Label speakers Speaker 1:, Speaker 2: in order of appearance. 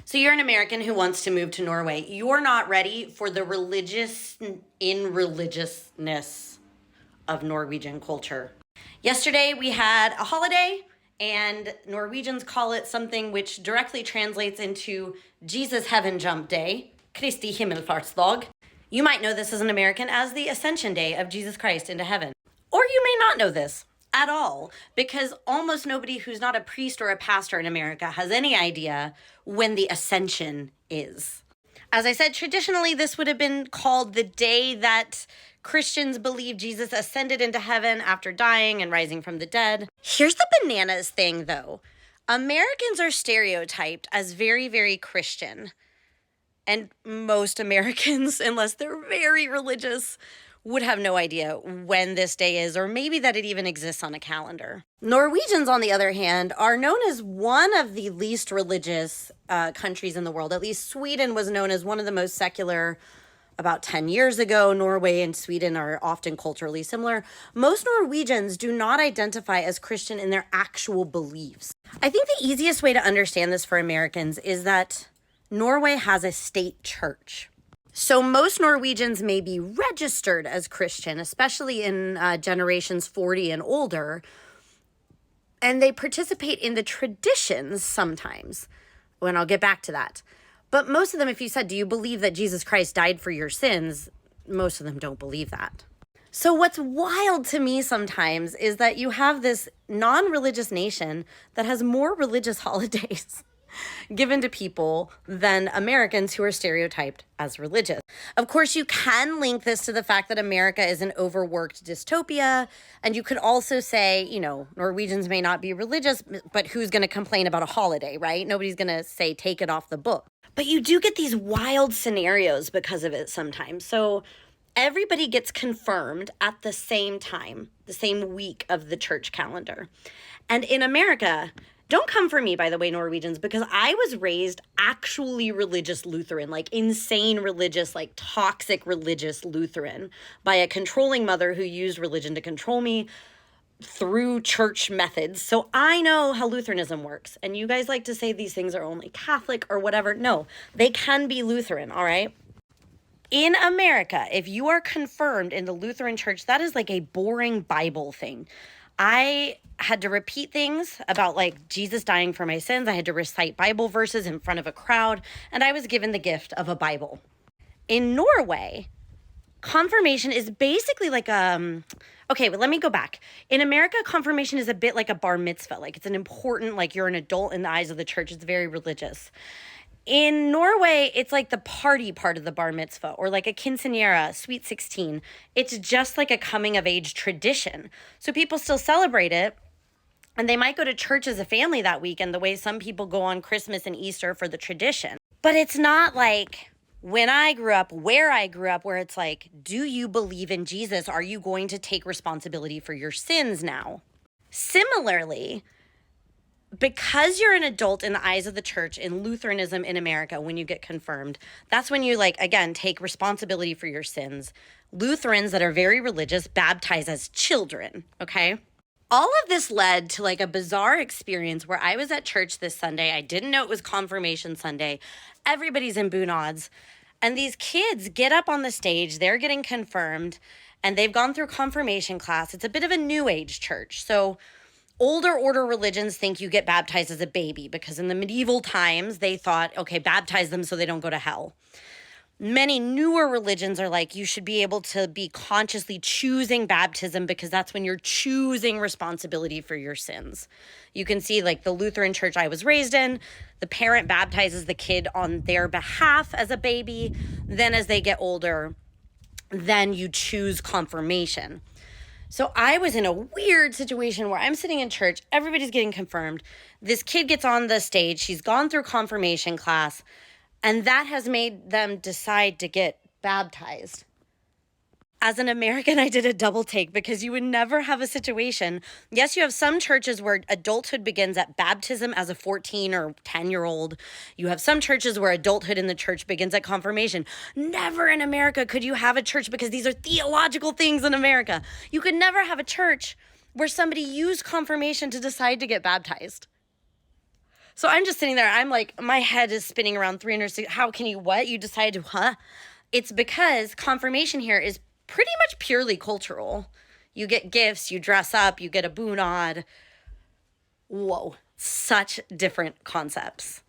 Speaker 1: So you're an American who wants to move to Norway. You're not ready for the religiousness of Norwegian culture. Yesterday we had a holiday, and Norwegians call it something which directly translates into Jesus Heaven Jump Day, Kristi Himmelfartsdag. You might know this as an American as the Ascension Day of Jesus Christ into heaven. Or you may not know this at all, because almost nobody who's not a priest or a pastor in America has any idea when the Ascension is. As I said, traditionally, this would have been called the day that Christians believe Jesus ascended into heaven after dying and rising from the dead. Here's the bananas thing, though. Americans are stereotyped as very, very Christian. And most Americans, unless they're very religious, would have no idea when this day is, or maybe that it even exists on a calendar. Norwegians, on the other hand, are known as one of the least religious countries in the world. At least Sweden was known as one of the most secular about 10 years ago. Norway and Sweden are often culturally similar. Most Norwegians do not identify as Christian in their actual beliefs. I think the easiest way to understand this for Americans is that Norway has a state church. So most Norwegians may be registered as Christian, especially in generations 40 and older, and they participate in the traditions sometimes, and I'll get back to that. But most of them, if you said, do you believe that Jesus Christ died for your sins? Most of them don't believe that. So what's wild to me sometimes is that you have this non-religious nation that has more religious holidays given to people than Americans who are stereotyped as religious. Of course, you can link this to the fact that America is an overworked dystopia, and you could also say, Norwegians may not be religious, but who's going to complain about a holiday, right? Nobody's going to say, take it off the book. But you do get these wild scenarios because of it sometimes. So everybody gets confirmed at the same time, the same week of the church calendar. And in America, don't come for me, by the way, Norwegians, because I was raised actually religious Lutheran, like insane religious, like toxic religious Lutheran by a controlling mother who used religion to control me through church methods. So I know how Lutheranism works. And you guys like to say these things are only Catholic or whatever. No, they can be Lutheran, all right? In America, if you are confirmed in the Lutheran church, that is like a boring Bible thing. I had to repeat things about like Jesus dying for my sins. I had to recite Bible verses in front of a crowd, and I was given the gift of a Bible. In Norway, confirmation is basically like okay, but let me go back. In America, confirmation is a bit like a bar mitzvah. Like it's an important, like you're an adult in the eyes of the church. It's very religious. In Norway, it's like the party part of the bar mitzvah, or like a quinceañera, sweet 16. It's just like a coming of age tradition. So people still celebrate it, and they might go to church as a family that weekend, the way some people go on Christmas and Easter for the tradition. But it's not like when I grew up, where I grew up, where it's like, do you believe in Jesus? Are you going to take responsibility for your sins now? Similarly, because you're an adult in the eyes of the church in Lutheranism in America, when you get confirmed, that's when you, like, again, take responsibility for your sins. Lutherans that are very religious baptize as children, okay? All of this led to like a bizarre experience where I was at church this Sunday. I didn't know it was Confirmation Sunday. Everybody's in bunads. And these kids get up on the stage. They're getting confirmed. And they've gone through confirmation class. It's a bit of a new age church. So older order religions think you get baptized as a baby because in the medieval times, they thought, okay, baptize them so they don't go to hell. Many newer religions are like, you should be able to be consciously choosing baptism because that's when you're choosing responsibility for your sins. You can see like the Lutheran church I was raised in, the parent baptizes the kid on their behalf as a baby. Then as they get older, then you choose confirmation. So I was in a weird situation where I'm sitting in church, everybody's getting confirmed. This kid gets on the stage, she's gone through confirmation class, and that has made them decide to get baptized. As an American, I did a double take because you would never have a situation. Yes, you have some churches where adulthood begins at baptism as a 14 or 10-year-old. You have some churches where adulthood in the church begins at confirmation. Never in America could you have a church, because these are theological things in America. You could never have a church where somebody used confirmation to decide to get baptized. So I'm just sitting there. I'm like, my head is spinning around 360. How can you what? You decided to, It's because confirmation here is pretty much purely cultural. You get gifts, you dress up, you get a bunad. Whoa, such different concepts.